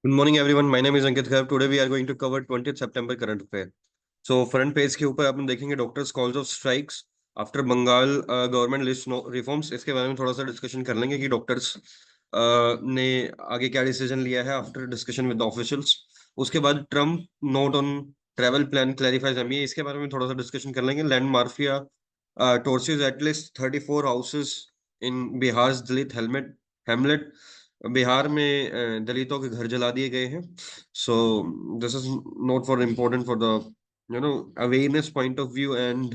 Good morning, everyone. My name is Ankit Khair. Today we are going to cover 20th September current affair. So front page के ऊपर अपन देखेंगे doctors calls off strikes after Bengal government list reforms. इसके बारे में थोड़ा सा discussion कर लेंगे कि डॉक्टर्स ने आगे क्या डिसीजन लिया है आफ्टर डिस्कशन विद ऑफिशियल्स। उसके बाद Trump note on travel plan clarifies MEA, इसके बारे में थोड़ा सा डिस्कशन कर लेंगे। Land mafia torches at least 34 houses in Bihar Dalit helmet hamlet. Bihar में दलितों के घर जला दिए गए हैं। So this is note for important for the awareness point of view and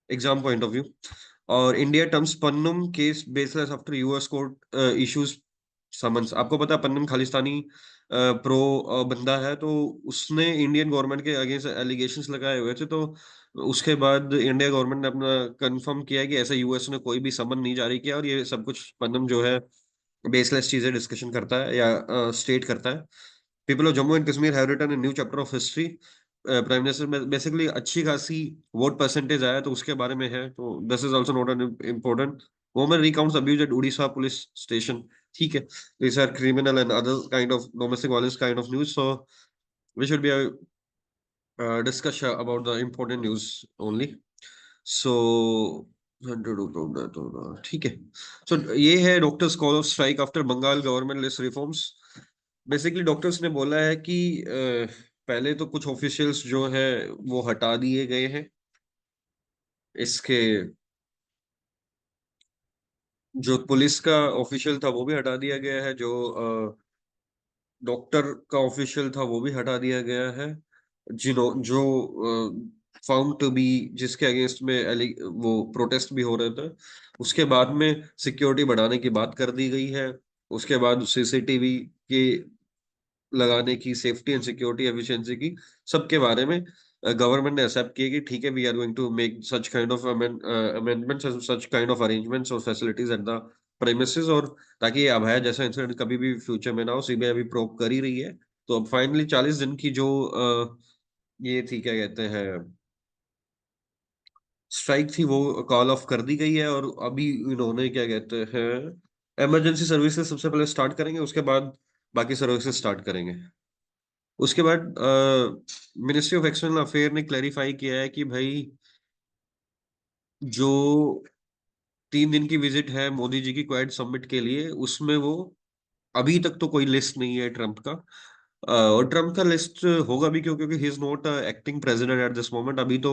exam point of view. और India terms Pannun case baseless after US court issues summons. आपको पता है पन्नुम खालिस्तानी प्रो बंदा है, तो उसने इंडियन गवर्नमेंट के अगेंस्ट एलिगेशंस लगाए हुए थे। तो उसके बाद इंडिया गवर्नमेंट ने अपना कंफर्म किया कि ऐसा यूएस ने कोई भी समन नहीं जारी किया, और ये सब कुछ पन्नुम जो है बेसलेस चीजें डिस्कशन करता है या स्टेट करता है। People of Jammu and Kashmir have written a new chapter of history. Prime minister में बेसिकली अच्छी खासी वोट परसेंटेज आया, तो उसके बारे में है। तो this is also not an important. Women recounts abuse at Orissa police station. ठीक है, this are criminal and other kind of domestic violence kind of news. So we should be discuss about the important news only. So ठीक है। So ये है doctors call off strike after Bengal government list reforms. Basically doctors ने बोला है कि पहले तो कुछ ऑफिशियल्स जो है वो हटा दिए गए हैं। इसके जो पुलिस का ऑफिशियल था वो भी हटा दिया गया है, जो डॉक्टर का ऑफिशियल था वो भी हटा दिया गया है। जो फाउंड टू बी, जिसके अगेंस्ट में वो प्रोटेस्ट भी हो रहे थे, उसके बाद में सिक्योरिटी बढ़ाने की बात कर दी गई है। उसके बाद सीसीटीवी के लगाने की, सेफ्टी एंड सिक्योरिटी एफिशिएंसी की, सबके बारे में गवर्नमेंट ने एक्सेप्ट किया कि ठीक है, we are going to make such kind of amendments, such kind of arrangements और फैसिलिटीज एट द प्रेमिसेस। और ताकि ये अभय जैसा इंसिडेंट कभी भी फ्यूचर में ना हो। सीबीआई अभी प्रोब कर ही रही है। तो अब फाइनली 40 दिन की जो ये थी, क्या कहते हैं, स्ट्राइक थी, वो कॉल ऑफ कर दी गई है। और अभी इन्होंने, क्या कहते हैं, इमरजेंसी सर्विसेज सबसे पहले स्टार्ट करेंगे, उसके बाद बाकी सर्विसेज स्टार्ट करेंगे। उसके बाद मिनिस्ट्री ऑफ एक्सटर्नल अफेयर ने क्लैरिफाई किया है कि भाई जो 3 दिन की विजिट है मोदी जी की क्वाड समिट के लिए, उसमें वो अभी तक तो कोई लिस्ट नहीं है ट्रम्प का। और ट्रम्प का लिस्ट होगा भी क्यों, क्योंकि he is not acting president at this moment. अभी तो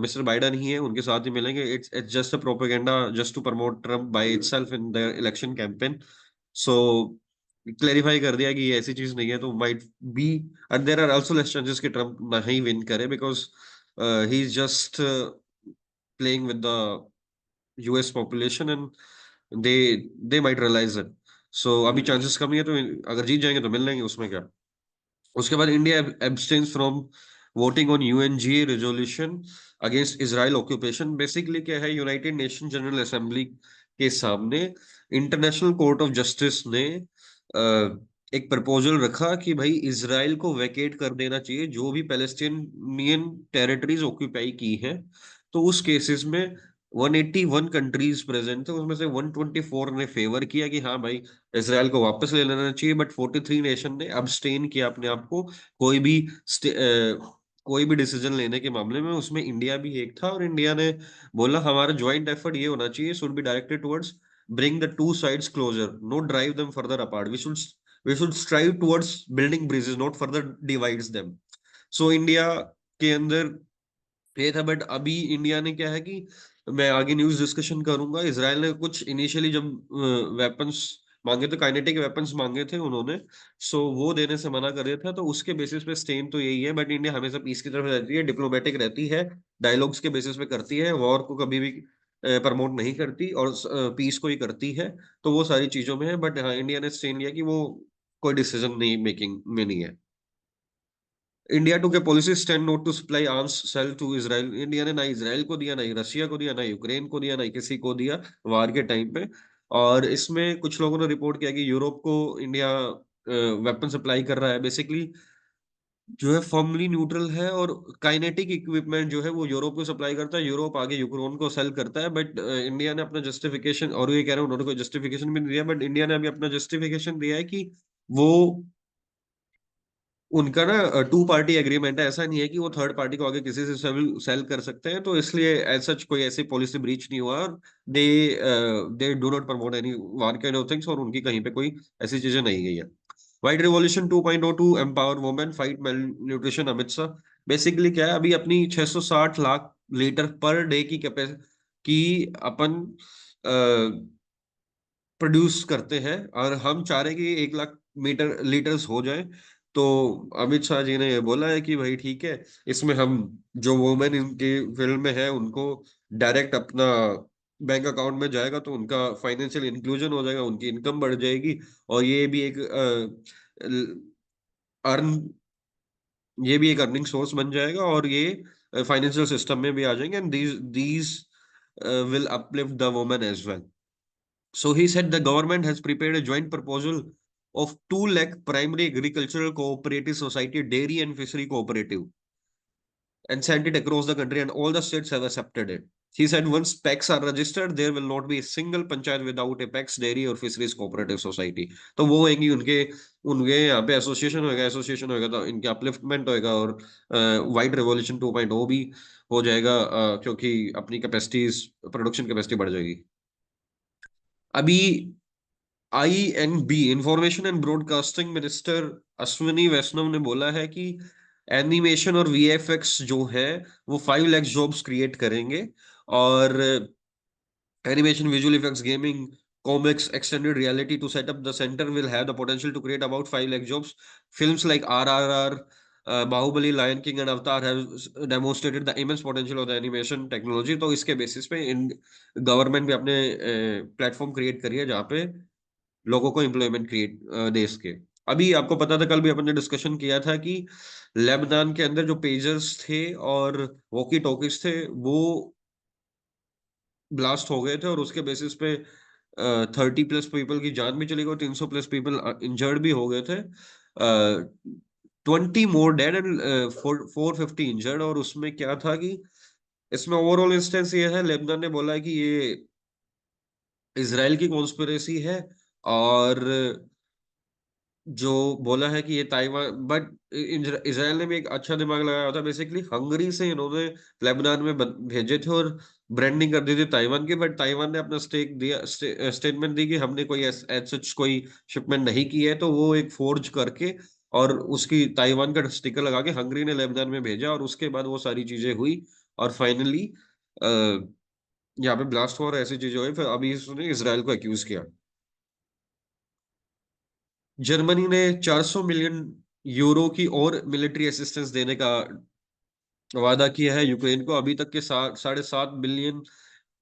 मिस्टर बाइडन ही है, उनके साथ ही मिलेंगे। It's just a propaganda just to promote Trump by itself in the election campaign. So clarify कर दिया कि ये ऐसी चीज नहीं है। तो might be and there are also less chances कि ट्रम्प नहीं विन करे, because he is just playing with the US population and they they might realise it. So अभी चांसेस कम ही है, तो अगर जीत जाएंगे तो मिल लेंगे, उसमें क्या। उसके बाद India abstains from voting on UNGA resolution against Israel occupation. Basically क्या है, यूनाइटेड नेशन जनरल असेंबली के सामने इंटरनेशनल कोर्ट ऑफ जस्टिस ने एक प्रपोजल रखा कि भाई इजराइल को वेकेट कर देना चाहिए जो भी पैलेस्टीनियन टेरिटरीज ऑक्यूपाई की है। तो उस केसेस में 181 कंट्रीज प्रेजेंट थे, उसमें से 124 ने फेवर किया कि हाँ भाई इसराइल को वापस ले लेना चाहिए, बट 43 नेशन ने अब्सटेन किया अपने आप को कोई भी कोई भी डिसीजन लेने के मामले में। उसमें इंडिया भी एक था, और इंडिया ने बोला हमारा ज्वाइंट एफर्ट ये होना चाहिए, should be directed towards bring the two sides closer, not drive them further apart. We should strive towards building bridges, not further divides them. So India के अंदर ये था, बट अभी इंडिया ने क्या है कि मैं आगे न्यूज डिस्कशन करूंगा, इसराइल ने कुछ इनिशियली जब वेपन्स मांगे थे, काइनेटिक वेपन्स मांगे थे उन्होंने, सो वो देने से मना कर दिया था। तो उसके बेसिस पे स्टेन तो यही है, बट इंडिया हमेशा पीस की तरफ रहती है, डिप्लोमेटिक रहती है, डायलॉग्स के बेसिस पे करती है, वॉर को कभी भी प्रमोट नहीं करती, और पीस को ही करती है। तो वो सारी चीजों में है, बट हाँ इंडिया ने स्टेन लिया कि वो कोई डिसीजन नहीं मेकिंग में नहीं है। इंडिया टू के policy stand not to supply arms sale to Israel. India ने ना इसराइल को दिया, ना ही रशिया को दिया, ना यूक्रेन को दिया, ना ही किसी को दिया वार के टाइम पे। और इसमें कुछ लोगों ने रिपोर्ट किया कि यूरोप को इंडिया वेपन सप्लाई कर रहा है। बेसिकली जो है फॉर्मली न्यूट्रल है, और काइनेटिक इक्विपमेंट जो है वो यूरोप को सप्लाई करता है, यूरोप आगे यूक्रेन को सेल करता है। बट इंडिया ने अपना जस्टिफिकेशन, और ये कह रहे हैं उन्होंने कोई जस्टिफिकेशन भी नहीं दिया, बट इंडिया ने अभी अपना जस्टिफिकेशन दिया है कि वो, उनका ना टू पार्टी एग्रीमेंट है, ऐसा नहीं है कि वो थर्ड पार्टी को आगे किसी से सेल सेल कर सकते हैं, तो इसलिए एज सच कोई ऐसी पॉलिसी ब्रीच नहीं हुआ। और they they do not promote any one kind of things, और उनकी कहीं पे कोई ऐसी चीजें नहीं गई है। White revolution 2.0 to empower women fight malnutrition, Amit Shah. Basically क्या है, अभी अपनी 660 लाख लीटर पर डे की कैपेसिटी की अपन प्रोड्यूस करते हैं, और हम चाह रहे हैं कि 1 लाख मीटर लीटर्स हो जाए। तो अमित शाह जी ने ये बोला है कि भाई ठीक है, इसमें हम जो वुमेन इनके फील्ड में है उनको डायरेक्ट अपना बैंक अकाउंट में जाएगा, तो उनका फाइनेंशियल इंक्लूजन हो जाएगा, उनकी इनकम बढ़ जाएगी, और अर्न ये भी एक अर्निंग सोर्स बन जाएगा, और ये फाइनेंशियल सिस्टम में भी आ जाएंगे, and these these will uplift the women as well. So he said the government has prepared a joint proposal of 2 lakh primary agricultural cooperative society dairy and fishery cooperative, and sent it across the country, and all the states have accepted it. He said once PACs are registered, there will not be a single panchayat without a PACs dairy or fisheries cooperative society. तो वो होंगी उनके उनके यहाँ पे association होएगा तो इनके अपलिफ्टमेंट होएगा, और वाइट रेवोल्यूशन 2.0 भी हो जाएगा, क्योंकि अपनी कैपेसिटीज, प्रोडक्शन कैपेसिटी बढ़ जाएगी। अभी INB information and broadcasting minister Ashwini Vaishnaw ने बोला है कि एनिमेशन और VFX जो है वो 5 लाख जॉब्स क्रिएट करेंगे, और animation, visual effects, gaming, comics, extended reality to set up the center will have the potential to create about 5 lakh jobs. Films like RRR, Bahubali, Lion King, and Avatar have demonstrated the immense potential of the animation technology. तो इसके basis पे in government भी अपने platform create करी है जहाँ पे लोगों को एम्प्लॉयमेंट क्रिएट देश के। अभी आपको पता था, कल भी अपन ने डिस्कशन किया था कि लेबनान के अंदर जो पेजर्स थे और वॉकी टॉकीज थे वो ब्लास्ट हो गए थे, और उसके बेसिस पे 30 प्लस पीपल की जान भी चली गई, 300 प्लस पीपल इंजर्ड भी हो गए थे, 20 मोर डेड एंड 450 इंजर्ड। और उसमें क्या था कि इसमें ओवरऑल इंस्टेंस ये है, लेबनान ने बोला है कि ये इसराइल की कॉन्स्पिरेसी है, और जो बोला है कि ये ताइवान, बट इसराइल ने भी एक अच्छा दिमाग लगाया था, बेसिकली हंगरी से इन्होंने लेबनान में भेजे थे और ब्रांडिंग कर दी थी ताइवान की, बट ताइवान ने अपना स्टेटमेंट दी कि हमने कोई सच कोई शिपमेंट नहीं की है, तो वो एक फोर्ज करके और उसकी ताइवान का स्टिकर लगा के हंगरी ने लेबनान में भेजा, और उसके बाद वो सारी चीजें हुई, और फाइनली यहाँ पे ब्लास्ट हुआ और ऐसी चीजें हुई, फिर अभी इसने इसराइल को एक्यूज किया। जर्मनी ने 400 मिलियन यूरो की और मिलिट्री असिस्टेंस देने का वादा किया है यूक्रेन को। अभी तक के 7.5 बिलियन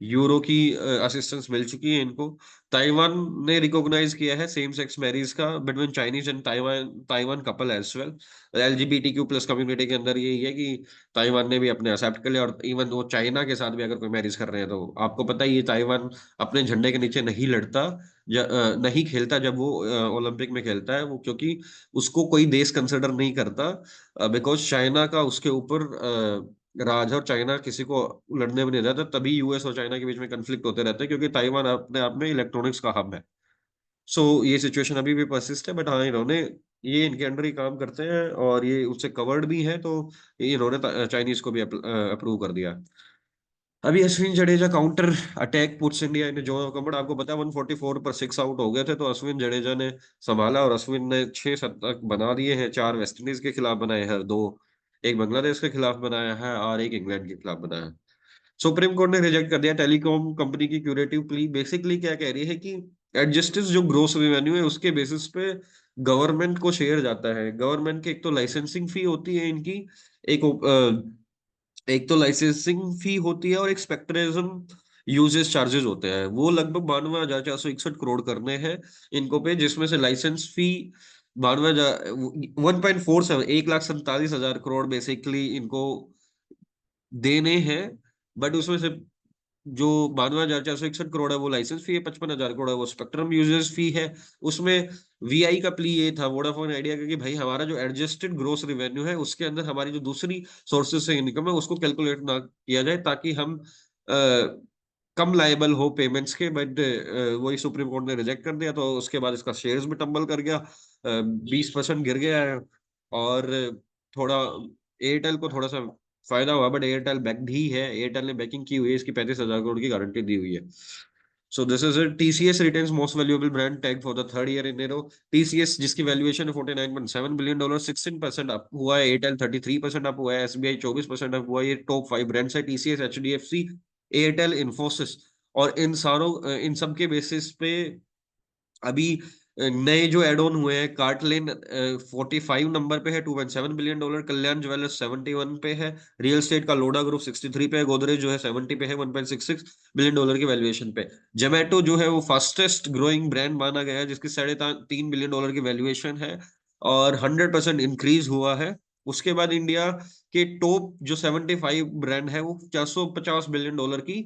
यूरो की असिस्टेंस मिल चुकी है इनको। ताइवान ने रिकॉग्नाइज किया है सेम सेक्स मैरिज का between Chinese and Taiwan Taiwan couple as well. LGBTQ plus community के अंदर यही है कि ताइवान ने भी अपने एक्सेप्ट कर लिया, और इवन वो चाइना के साथ भी अगर कोई मैरिज कर रहे हैं तो आपको पता ही है ताइवान अपने झंडे के नीचे नहीं लड़ता, नहीं खेलता जब वो ओलंपिक में खेलता है वो, क्योंकि उसको कोई देश कंसिडर नहीं करता, बिकॉज चाइना का उसके ऊपर राज है, और चाइना किसी को लड़ने में नहीं रहता, तभी यूएस और चाइना के बीच में कंफ्लिक्ट होते रहते हैं, क्योंकि ताइवान अपने आप में इलेक्ट्रॉनिक्स का हब है। सो ये सिचुएशन अभी भी परसिस्ट है, बट हाँ इन्होंने ये इनके अंडर ही काम करते हैं और ये उससे कवर्ड भी है, तो ये इन्होंने चाइनीज को भी अप्रूव कर दिया। अभी Ashwin Jadeja counter attack puts India in zone of comfort. आपको पता है 144 पर 6 आउट हो गए थे, तो अश्विन जडेजा ने संभाला, और अश्विन ने 6 शतक बना दिए हैं। 4 वेस्टइंडीज के खिलाफ बनाए हैं, 2 एक बांग्लादेश के खिलाफ बनाया है, और एक इंग्लैंड के खिलाफ बनाया है। सुप्रीम कोर्ट ने रिजेक्ट कर दिया टेलीकॉम कंपनी की क्यूरेटिव प्ली। बेसिकली क्या कह रही है कि एडजस्टिस जो ग्रोस रेवेन्यू है उसके बेसिस पे गवर्नमेंट को शेयर जाता है। गवर्नमेंट की एक तो लाइसेंसिंग फी होती है इनकी, एक एक तो लाइसेंसिंग फी होती है, और एक स्पेक्ट्रम यूजेस चार्जेस होते हैं, वो लगभग 92,461 करोड़ करने हैं इनको पे, जिसमें से लाइसेंस फी 1.47 1,47,000 करोड़ बेसिकली इनको देने हैं। बट उसमें से जो 92,461 करोड़ है वो लाइसेंस फी है, 55,000 करोड़ है वो स्पेक्ट्रम यूजर्स फी है। उसमें वीआई का प्ली ये था वोडाफोन आइडिया का कि भाई हमारा जो एडजस्टेड ग्रोस रिवेन्यू है उसके अंदर हमारी जो दूसरी सोर्सेज से इनकम है उसको कैलकुलेट ना किया जाए, ताकि हम कम लायबल हो पेमेंट्स के। बट वही सुप्रीम कोर्ट ने रिजेक्ट कर दिया, तो उसके बाद इसका शेयर्स भी टम्बल कर गया, 20% गिर गया है। और थोड़ा एयरटेल को थोड़ा सा फायदा हुआ, बट एयरटेल बैक भी है, एयरटेल ने बैकिंग की हुई है, इसकी 35,000 करोड़ की गारंटी दी हुई है। सो this is it. TCS retains most valuable brand tag for the third year in arrow. TCS जिसकी वैल्यूएशन है $49.7 बिलियन, 16% अप हुआ है। एयरटेल 33% अप हुआ है। एसबीआई 24% अप हुआ है। ये टॉप 5 ब्रांड्स है, टीसीएस, एचडीएफसी, एयरटेल, इन्फोसिस। और इन सारों इन सब के बेसिस पे अभी नए जो एड ऑन हुए हैं, कार्टलेन 45 नंबर पे है, $2.7 बिलियन। कल्याण ज्वेलर्स 71 पे है। रियल एस्टेट का लोडा ग्रुप 63 पे है। गोदरेज जो है 70 पे है, $1.66 बिलियन की वैल्यूएशन पे। जोमेटो जो है वो फास्टेस्ट ग्रोइंग ब्रांड माना गया है, जिसकी $3.5 बिलियन की वैल्यूएशन है, और 100% इंक्रीज हुआ है। उसके बाद इंडिया के टॉप जो 75 ब्रांड है वो $450 बिलियन की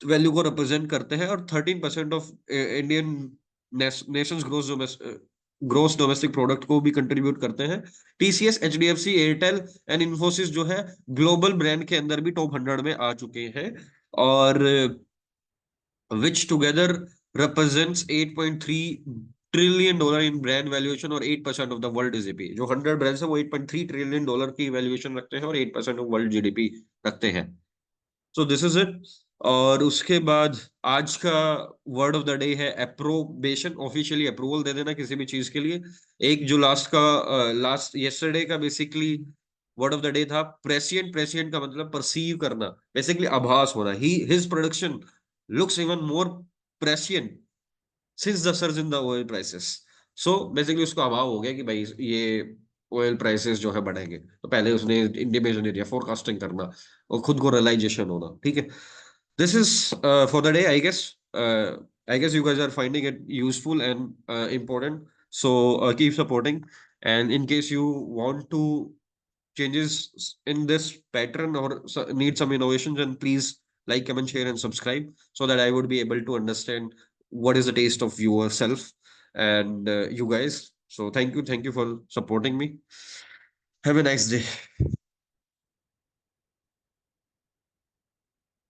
वैल्यू को रिप्रेजेंट करते हैं, और 13% of Indian nations gross domestic product को भी कंट्रीब्यूट करते हैं। टीसीएस, एचडीएफसी, एयरटेल एंड इन्फोसिस जो है ग्लोबल ब्रांड के अंदर भी टॉप 100 में आ चुके हैं, और which together represents $8.3 trillion in brand valuation, और 8% ऑफ द वर्ल्ड जीडीपी। जो 100 ब्रांड्स है वो $8.3 ट्रिलियन की वैल्यूएशन रखते हैं, और 8% ऑफ वर्ल्ड जीडीपी रखते हैं। So this is it. और उसके बाद आज का वर्ड ऑफ द डे है अप्रोबेशन। ऑफिशियली अप्रूवल दे देना किसी भी चीज के लिए। एक जो लास्ट यस्टरडे का basically word of the day था प्रेसिएंट। प्रेसिएंट का मतलब परसीव करना, बेसिकली आभास होना। He his production looks even more prescient since the surge in the oil prices. So basically उसको अभाव हो गया कि भाई ये ऑयल प्राइसेस जो है बढ़ेंगे, तो पहले उसने इंडिमेशन दिया, फोरकास्टिंग करना और खुद को रियलाइजेशन होना। ठीक है, this is for the day, I guess. I guess you guys are finding it useful and important. So keep supporting. And in case you want to changes in this pattern or need some innovations, then please like, comment, share, and subscribe, so that I would be able to understand what is the taste of yourself and you guys. So thank you for supporting me. Have a nice day.